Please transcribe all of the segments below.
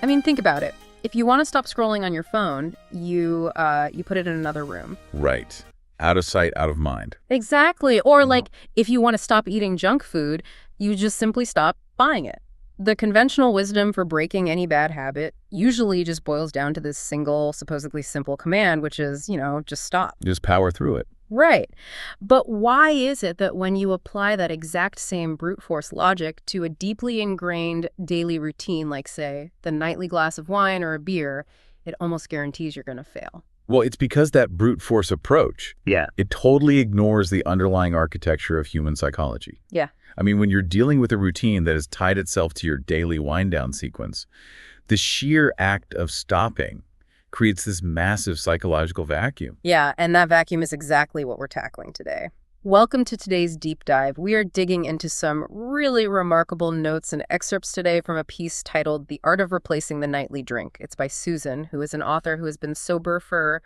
I mean, think about it. If you want to stop scrolling on your phone, you put it in another room. Right. Out of sight, out of mind. Exactly. Or like, if you want to stop eating junk food, you just simply stop buying it. The conventional wisdom for breaking any bad habit usually just boils down to this single, supposedly simple command, which is, just stop. Just power through it. Right. But why is it that when you apply that exact same brute force logic to a deeply ingrained daily routine, like, say, the nightly glass of wine or a beer, it almost guarantees you're going to fail? Well, it's because that brute force approach, it totally ignores the underlying architecture of human psychology. Yeah. I mean, when you're dealing with a routine that has tied itself to your daily wind-down sequence, the sheer act of stopping creates this massive psychological vacuum. Yeah, and that vacuum is exactly what we're tackling today. Welcome to today's deep dive. We are digging into some really remarkable notes and excerpts today from a piece titled The Art of Replacing the Nightly Drink. It's by Susan, who is an author who has been sober for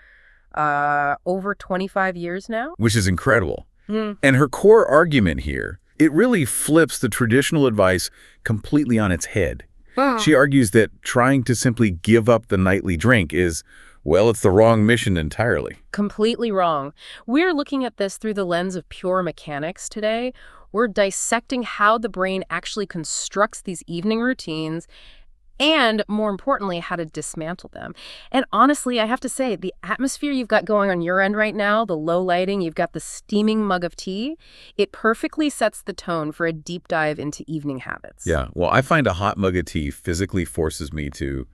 over 25 years now. Which is incredible. And her core argument here, it really flips the traditional advice completely on its head. She argues that trying to simply give up the nightly drink is, well, it's the wrong mission entirely. Completely wrong. We're looking at this through the lens of pure mechanics today. We're dissecting how the brain actually constructs these evening routines and, more importantly, how to dismantle them. And honestly, I have to say, the atmosphere you've got going on your end right now, the low lighting, you've got the steaming mug of tea, it perfectly sets the tone for a deep dive into evening habits. Yeah, well, I find a hot mug of tea physically forces me to,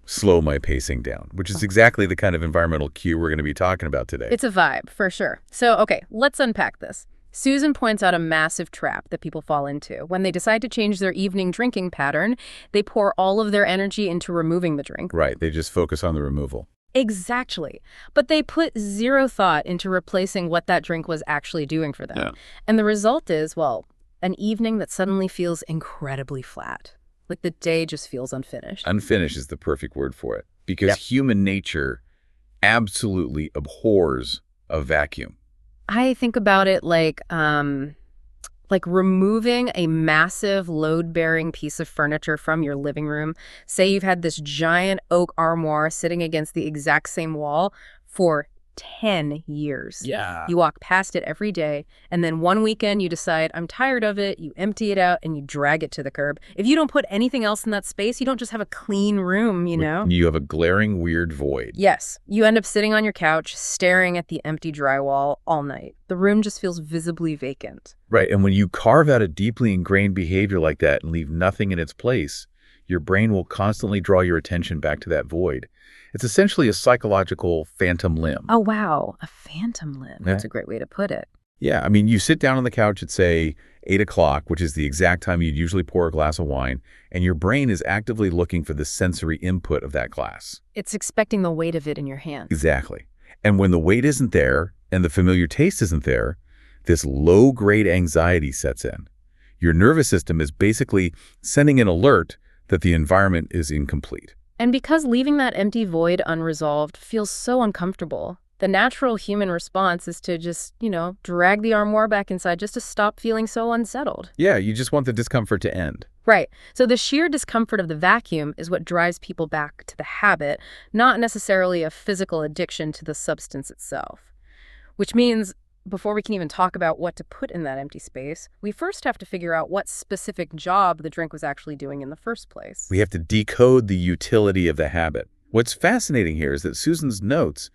slow my pacing down, which is exactly the kind of environmental cue we're going to be talking about today. It's a vibe, for sure. So, okay, let's unpack this. Susan points out a massive trap that people fall into. When they decide to change their evening drinking pattern, they pour all of their energy into removing the drink. Right, they just focus on the removal. Exactly. But they put zero thought into replacing what that drink was actually doing for them. Yeah. And the result is, well, an evening that suddenly feels incredibly flat. Like the day just feels unfinished. Unfinished is the perfect word for it, because human nature absolutely abhors a vacuum. I think about it like removing a massive load-bearing piece of furniture from your living room. Say you've had this giant oak armoire sitting against the exact same wall for 10 years. Yeah. You walk past it every day, and then one weekend you decide, I'm tired of it, you empty it out, and you drag it to the curb. If you don't put anything else in that space, you don't just have a clean room, You have a glaring, weird void. Yes. You end up sitting on your couch, staring at the empty drywall all night. The room just feels visibly vacant. Right, and when you carve out a deeply ingrained behavior like that and leave nothing in its place, your brain will constantly draw your attention back to that void. It's essentially a psychological phantom limb. Oh, wow. A phantom limb. That's a great way to put it. Yeah, I mean, you sit down on the couch at, say, 8 o'clock, which is the exact time you'd usually pour a glass of wine, and your brain is actively looking for the sensory input of that glass. It's expecting the weight of it in your hand. Exactly. And when the weight isn't there and the familiar taste isn't there, this low-grade anxiety sets in. Your nervous system is basically sending an alert that the environment is incomplete. And because leaving that empty void unresolved feels so uncomfortable, the natural human response is to just, drag the armoire back inside just to stop feeling so unsettled. Yeah, you just want the discomfort to end. Right. So the sheer discomfort of the vacuum is what drives people back to the habit, not necessarily a physical addiction to the substance itself. Which means, before we can even talk about what to put in that empty space, we first have to figure out what specific job the drink was actually doing in the first place. We have to decode the utility of the habit. What's fascinating here is that Susan's notes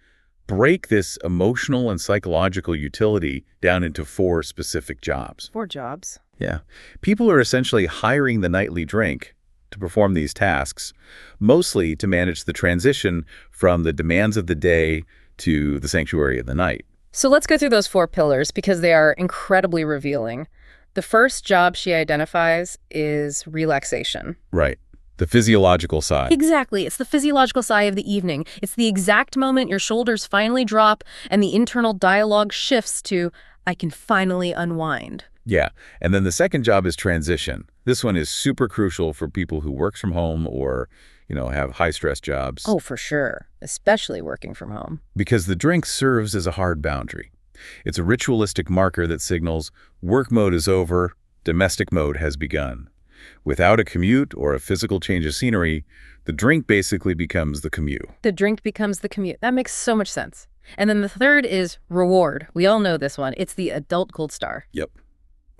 break this emotional and psychological utility down into 4 specific jobs. 4 jobs? Yeah. People are essentially hiring the nightly drink to perform these tasks, mostly to manage the transition from the demands of the day to the sanctuary of the night. So let's go through those 4 pillars because they are incredibly revealing. The first job she identifies is relaxation. Right. The physiological side. Exactly. It's the physiological side of the evening. It's the exact moment your shoulders finally drop and the internal dialogue shifts to, I can finally unwind. Yeah. And then the second job is transition. This one is super crucial for people who work from home or, have high-stress jobs. Oh, for sure. Especially working from home. Because the drink serves as a hard boundary. It's a ritualistic marker that signals work mode is over, domestic mode has begun. Without a commute or a physical change of scenery, the drink basically becomes the commute. The drink becomes the commute. That makes so much sense. And then the third is reward. We all know this one. It's the adult gold star. Yep,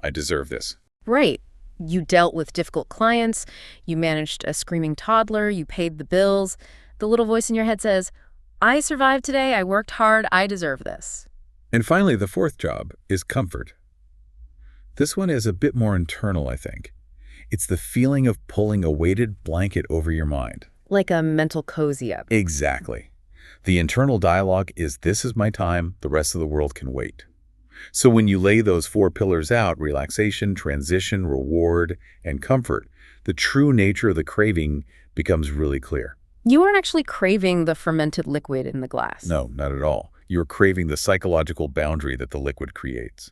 I deserve this. Right. You dealt with difficult clients, you managed a screaming toddler, you paid the bills. The little voice in your head says, I survived today, I worked hard, I deserve this. And finally, the fourth job is comfort. This one is a bit more internal, I think. It's the feeling of pulling a weighted blanket over your mind. Like a mental cozy up. Exactly. The internal dialogue is, this is my time, the rest of the world can wait. So when you lay those four pillars out, relaxation, transition, reward, and comfort, the true nature of the craving becomes really clear. You aren't actually craving the fermented liquid in the glass. No, not at all. You're craving the psychological boundary that the liquid creates.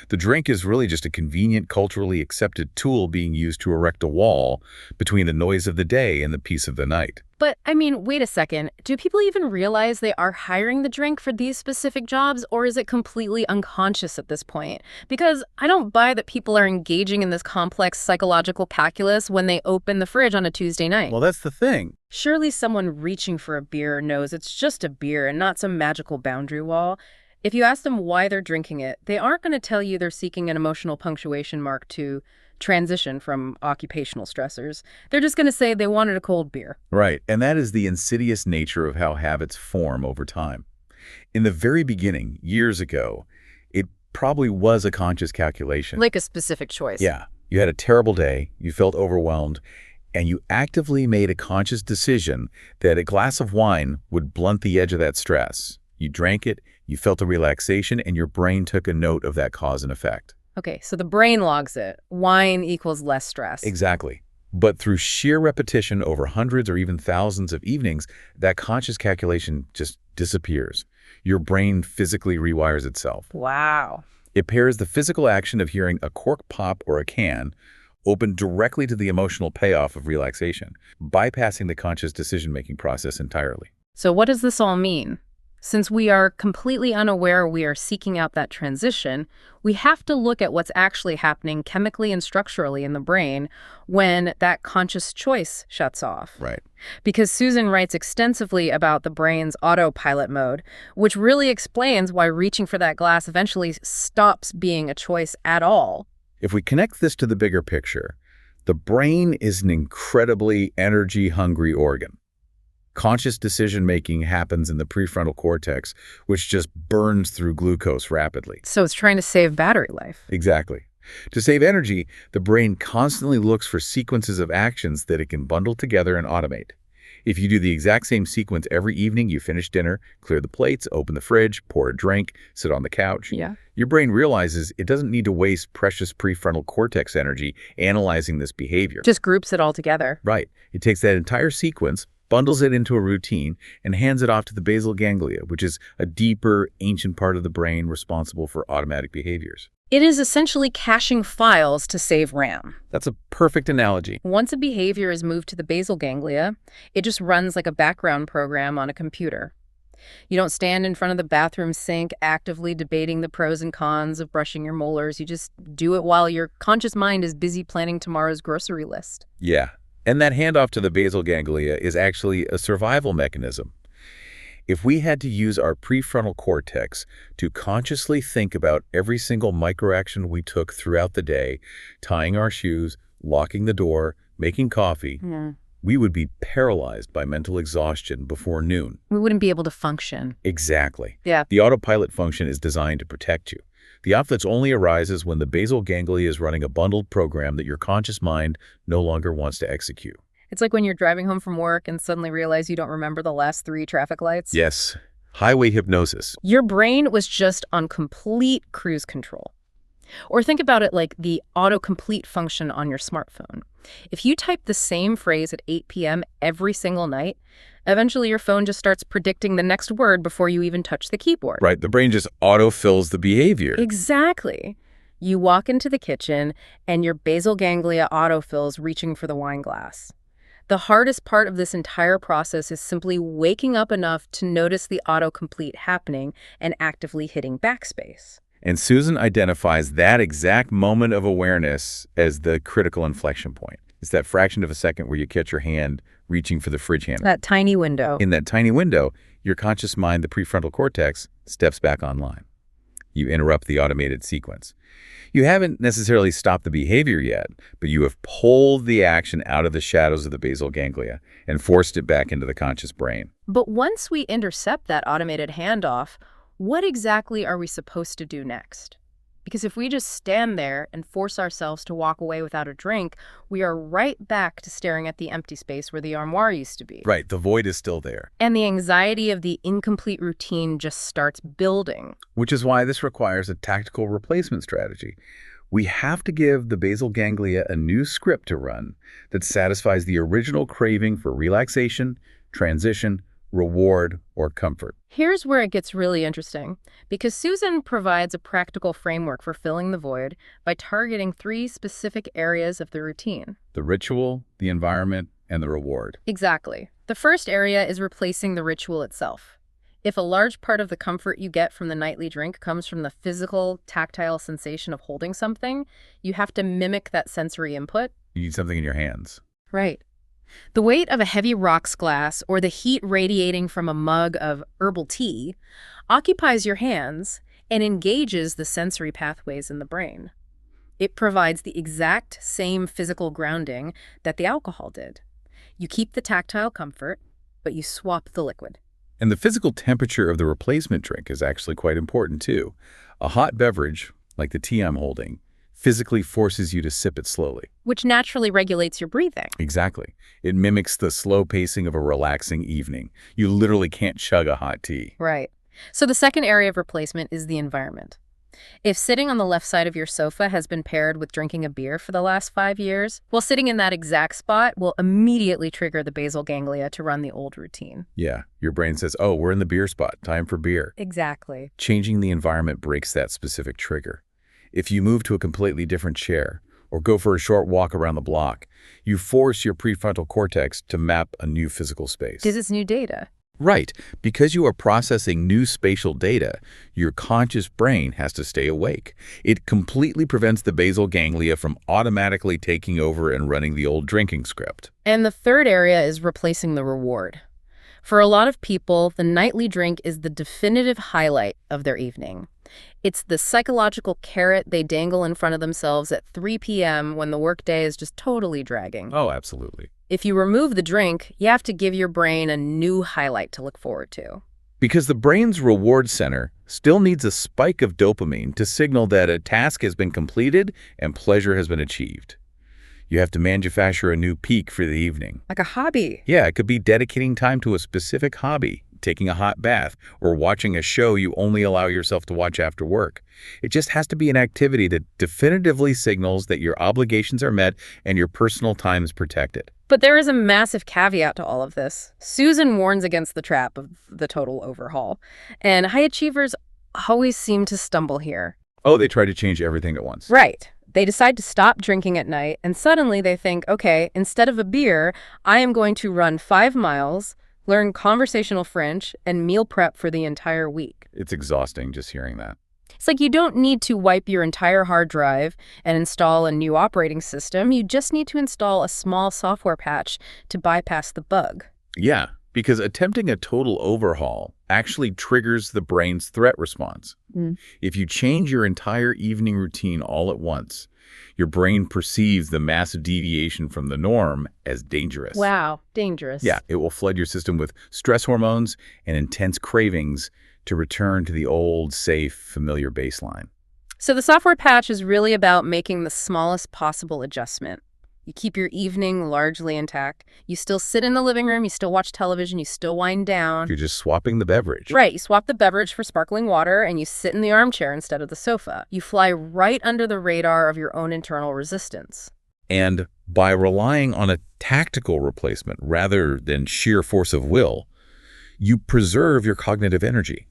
The drink is really just a convenient, culturally accepted tool being used to erect a wall between the noise of the day and the peace of the night. But, I mean, wait a second. Do people even realize they are hiring the drink for these specific jobs, or is it completely unconscious at this point? Because I don't buy that people are engaging in this complex psychological calculus when they open the fridge on a Tuesday night. Well, that's the thing. Surely someone reaching for a beer knows it's just a beer and not some magical boundary wall. If you ask them why they're drinking it, they aren't going to tell you they're seeking an emotional punctuation mark to transition from occupational stressors. They're just going to say they wanted a cold beer. Right, and that is the insidious nature of how habits form over time. In the very beginning, years ago, it probably was a conscious calculation. Like a specific choice. Yeah, you had a terrible day, you felt overwhelmed, and you actively made a conscious decision that a glass of wine would blunt the edge of that stress. You drank it, you felt a relaxation, and your brain took a note of that cause and effect. Okay, so the brain logs it. Wine equals less stress. Exactly. But through sheer repetition over hundreds or even thousands of evenings, that conscious calculation just disappears. Your brain physically rewires itself. Wow. It pairs the physical action of hearing a cork pop or a can open directly to the emotional payoff of relaxation, bypassing the conscious decision-making process entirely. So what does this all mean? Since we are completely unaware we are seeking out that transition, we have to look at what's actually happening chemically and structurally in the brain when that conscious choice shuts off. Right. Because Susan writes extensively about the brain's autopilot mode, which really explains why reaching for that glass eventually stops being a choice at all. If we connect this to the bigger picture, the brain is an incredibly energy-hungry organ. Conscious decision-making happens in the prefrontal cortex, which just burns through glucose rapidly. So it's trying to save battery life. Exactly. To save energy, the brain constantly looks for sequences of actions that it can bundle together and automate. If you do the exact same sequence every evening, you finish dinner, clear the plates, open the fridge, pour a drink, sit on the couch, your brain realizes it doesn't need to waste precious prefrontal cortex energy analyzing this behavior. Just groups it all together. Right. It takes that entire sequence, bundles it into a routine, and hands it off to the basal ganglia, which is a deeper, ancient part of the brain responsible for automatic behaviors. It is essentially caching files to save RAM. That's a perfect analogy. Once a behavior is moved to the basal ganglia, it just runs like a background program on a computer. You don't stand in front of the bathroom sink actively debating the pros and cons of brushing your molars. You just do it while your conscious mind is busy planning tomorrow's grocery list. Yeah. And that handoff to the basal ganglia is actually a survival mechanism. If we had to use our prefrontal cortex to consciously think about every single microaction we took throughout the day, tying our shoes, locking the door, making coffee, we would be paralyzed by mental exhaustion before noon. We wouldn't be able to function. Exactly. Yeah. The autopilot function is designed to protect you. The offense only arises when the basal ganglia is running a bundled program that your conscious mind no longer wants to execute. It's like when you're driving home from work and suddenly realize you don't remember the last 3 traffic lights. Yes. Highway hypnosis. Your brain was just on complete cruise control. Or think about it like the autocomplete function on your smartphone. If you type the same phrase at 8 p.m. every single night, eventually your phone just starts predicting the next word before you even touch the keyboard. Right. The brain just autofills the behavior. Exactly. You walk into the kitchen and your basal ganglia autofills reaching for the wine glass. The hardest part of this entire process is simply waking up enough to notice the autocomplete happening and actively hitting backspace. And Susan identifies that exact moment of awareness as the critical inflection point. It's that fraction of a second where you catch your hand reaching for the fridge handle. That tiny window. In that tiny window, your conscious mind, the prefrontal cortex, steps back online. You interrupt the automated sequence. You haven't necessarily stopped the behavior yet, but you have pulled the action out of the shadows of the basal ganglia and forced it back into the conscious brain. But once we intercept that automated handoff, what exactly are we supposed to do next? Because if we just stand there and force ourselves to walk away without a drink, we are right back to staring at the empty space where the armoire used to be. Right, the void is still there. And the anxiety of the incomplete routine just starts building. Which is why this requires a tactical replacement strategy. We have to give the basal ganglia a new script to run that satisfies the original craving for relaxation, transition, reward, or comfort. Here's where it gets really interesting, because Susan provides a practical framework for filling the void by targeting 3 specific areas of the routine. The ritual, the environment, and the reward. Exactly. The first area is replacing the ritual itself. If a large part of the comfort you get from the nightly drink comes from the physical, tactile sensation of holding something, you have to mimic that sensory input. You need something in your hands. Right. The weight of a heavy rocks glass or the heat radiating from a mug of herbal tea occupies your hands and engages the sensory pathways in the brain. It provides the exact same physical grounding that the alcohol did. You keep the tactile comfort, but you swap the liquid. And the physical temperature of the replacement drink is actually quite important too. A hot beverage, like the tea I'm holding, physically forces you to sip it slowly. Which naturally regulates your breathing. Exactly. It mimics the slow pacing of a relaxing evening. You literally can't chug a hot tea. Right. So the second area of replacement is the environment. If sitting on the left side of your sofa has been paired with drinking a beer for the last 5 years, well, sitting in that exact spot will immediately trigger the basal ganglia to run the old routine. Yeah, your brain says, oh, we're in the beer spot, time for beer. Exactly. Changing the environment breaks that specific trigger. If you move to a completely different chair or go for a short walk around the block, you force your prefrontal cortex to map a new physical space. Because it's new data. Right. Because you are processing new spatial data, your conscious brain has to stay awake. It completely prevents the basal ganglia from automatically taking over and running the old drinking script. And the third area is replacing the reward. For a lot of people, the nightly drink is the definitive highlight of their evening. It's the psychological carrot they dangle in front of themselves at 3 p.m. when the workday is just totally dragging. Oh, absolutely. If you remove the drink, you have to give your brain a new highlight to look forward to. Because the brain's reward center still needs a spike of dopamine to signal that a task has been completed and pleasure has been achieved. You have to manufacture a new peak for the evening. Like a hobby. Yeah, it could be dedicating time to a specific hobby, taking a hot bath, or watching a show you only allow yourself to watch after work. It just has to be an activity that definitively signals that your obligations are met and your personal time is protected. But there is a massive caveat to all of this. Susan warns against the trap of the total overhaul. And high achievers always seem to stumble here. Oh, they try to change everything at once. Right. They decide to stop drinking at night, and suddenly they think, okay, instead of a beer, I am going to run 5 miles, learn conversational French, and meal prep for the entire week. It's exhausting just hearing that. It's like you don't need to wipe your entire hard drive and install a new operating system. You just need to install a small software patch to bypass the bug. Yeah, because attempting a total overhaul actually triggers the brain's threat response. If you change your entire evening routine all at once, your brain perceives the massive deviation from the norm as dangerous. Wow, dangerous. Yeah, it will flood your system with stress hormones and intense cravings to return to the old, safe, familiar baseline. So the software patch is really about making the smallest possible adjustment. You keep your evening largely intact. You still sit in the living room, you still watch television, you still wind down. You're just swapping the beverage. Right, you swap the beverage for sparkling water and you sit in the armchair instead of the sofa. You fly right under the radar of your own internal resistance. And by relying on a tactical replacement rather than sheer force of will, you preserve your cognitive energy.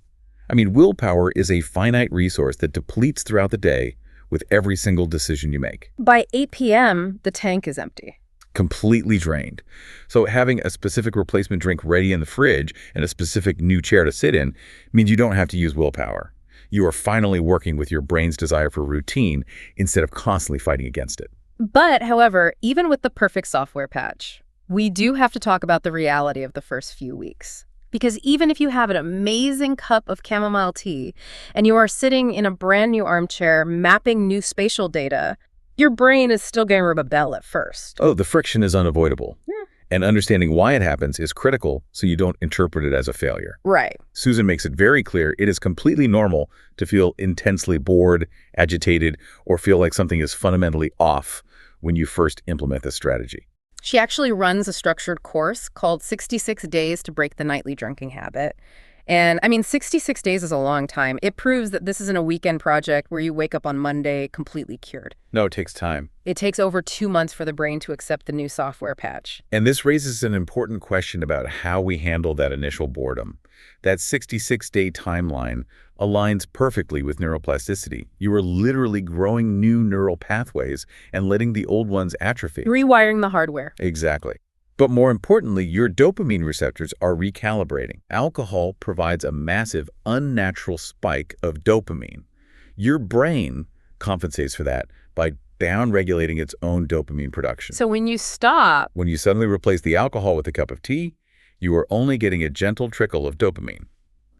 I mean, willpower is a finite resource that depletes throughout the day with every single decision you make. By 8 p.m., the tank is empty. Completely drained. So having a specific replacement drink ready in the fridge and a specific new chair to sit in means you don't have to use willpower. You are finally working with your brain's desire for routine instead of constantly fighting against it. But, however, even with the perfect software patch, we do have to talk about the reality of the first few weeks. Because even if you have an amazing cup of chamomile tea and you are sitting in a brand new armchair mapping new spatial data, your brain is still going to rebel at first. Oh, the friction is unavoidable. Yeah. And understanding why it happens is critical so you don't interpret it as a failure. Right. Susan makes it very clear it is completely normal to feel intensely bored, agitated, or feel like something is fundamentally off when you first implement this strategy. She actually runs a structured course called 66 Days to Break the Nightly Drinking Habit. And, 66 days is a long time. It proves that this isn't a weekend project where you wake up on Monday completely cured. No, it takes time. It takes over 2 months for the brain to accept the new software patch. And this raises an important question about how we handle that initial boredom. That 66-day timeline aligns perfectly with neuroplasticity. You are literally growing new neural pathways and letting the old ones atrophy. Rewiring the hardware. Exactly. But more importantly, your dopamine receptors are recalibrating. Alcohol provides a massive, unnatural spike of dopamine. Your brain compensates for that by down-regulating its own dopamine production. So when you stop, When you suddenly replace the alcohol with a cup of tea, you are only getting a gentle trickle of dopamine.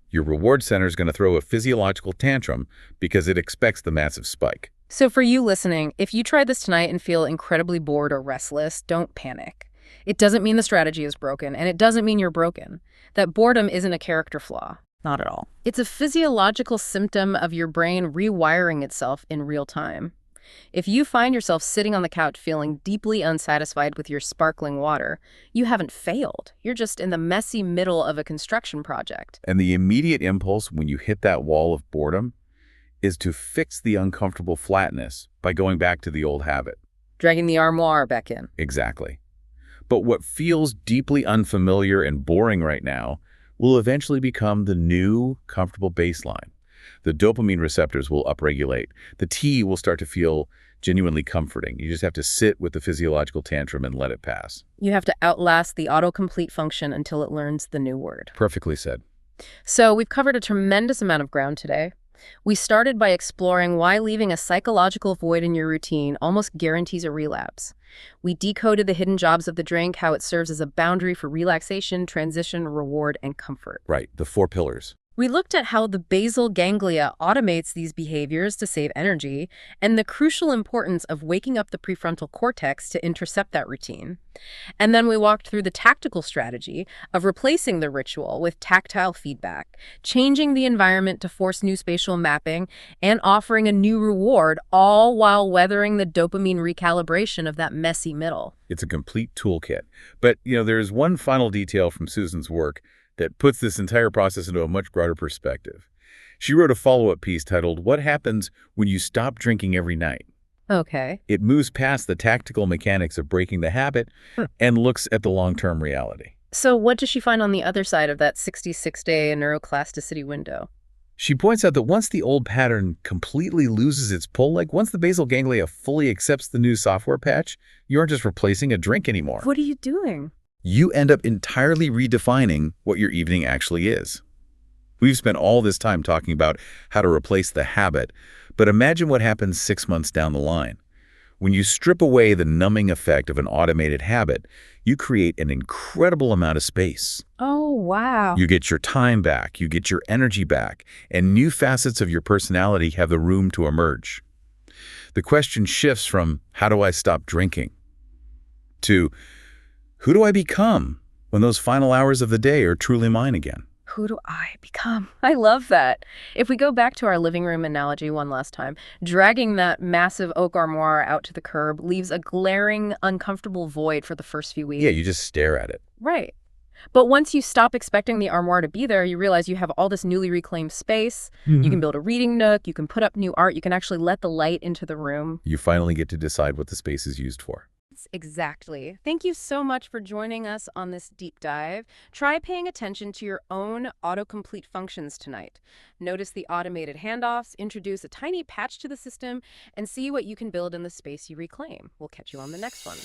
Your reward center is going to throw a physiological tantrum because it expects the massive spike. So for you listening, if you try this tonight and feel incredibly bored or restless, don't panic. It doesn't mean the strategy is broken, and it doesn't mean you're broken. That boredom isn't a character flaw. Not at all. It's a physiological symptom of your brain rewiring itself in real time. If you find yourself sitting on the couch feeling deeply unsatisfied with your sparkling water, you haven't failed. You're just in the messy middle of a construction project. And the immediate impulse when you hit that wall of boredom is to fix the uncomfortable flatness by going back to the old habit. Dragging the armoire back in. Exactly. But what feels deeply unfamiliar and boring right now will eventually become the new, comfortable baseline. The dopamine receptors will upregulate. The tea will start to feel genuinely comforting. You just have to sit with the physiological tantrum and let it pass. You have to outlast the autocomplete function until it learns the new word. Perfectly said. So we've covered a tremendous amount of ground today. We started by exploring why leaving a psychological void in your routine almost guarantees a relapse. We decoded the hidden jobs of the drink, how it serves as a boundary for relaxation, transition, reward, and comfort. Right, the 4 pillars. We looked at how the basal ganglia automates these behaviors to save energy, and the crucial importance of waking up the prefrontal cortex to intercept that routine. And then we walked through the tactical strategy of replacing the ritual with tactile feedback, changing the environment to force new spatial mapping, and offering a new reward, all while weathering the dopamine recalibration of that messy middle. It's a complete toolkit. But, there's one final detail from Susan's work that puts this entire process into a much broader perspective. She wrote a follow-up piece titled, "What Happens When You Stop Drinking Every Night?" Okay. It moves past the tactical mechanics of breaking the habit and looks at the long-term reality. So what does she find on the other side of that 66-day neuroplasticity window? She points out that once the old pattern completely loses its pull, like once the basal ganglia fully accepts the new software patch, you aren't just replacing a drink anymore. What are you doing? You end up entirely redefining what your evening actually is. We've spent all this time talking about how to replace the habit, but imagine what happens 6 months down the line. When you strip away the numbing effect of an automated habit, you create an incredible amount of space. Oh, wow. You get your time back, you get your energy back, and new facets of your personality have the room to emerge. The question shifts from, how do I stop drinking? To, who do I become when those final hours of the day are truly mine again? Who do I become? I love that. If we go back to our living room analogy one last time, dragging that massive oak armoire out to the curb leaves a glaring, uncomfortable void for the first few weeks. Yeah, you just stare at it. Right. But once you stop expecting the armoire to be there, you realize you have all this newly reclaimed space. You can build a reading nook. You can put up new art. You can actually let the light into the room. You finally get to decide what the space is used for. Exactly. Thank you so much for joining us on this deep dive. Try paying attention to your own autocomplete functions tonight. Notice the automated handoffs, introduce a tiny patch to the system, and see what you can build in the space you reclaim. We'll catch you on the next one.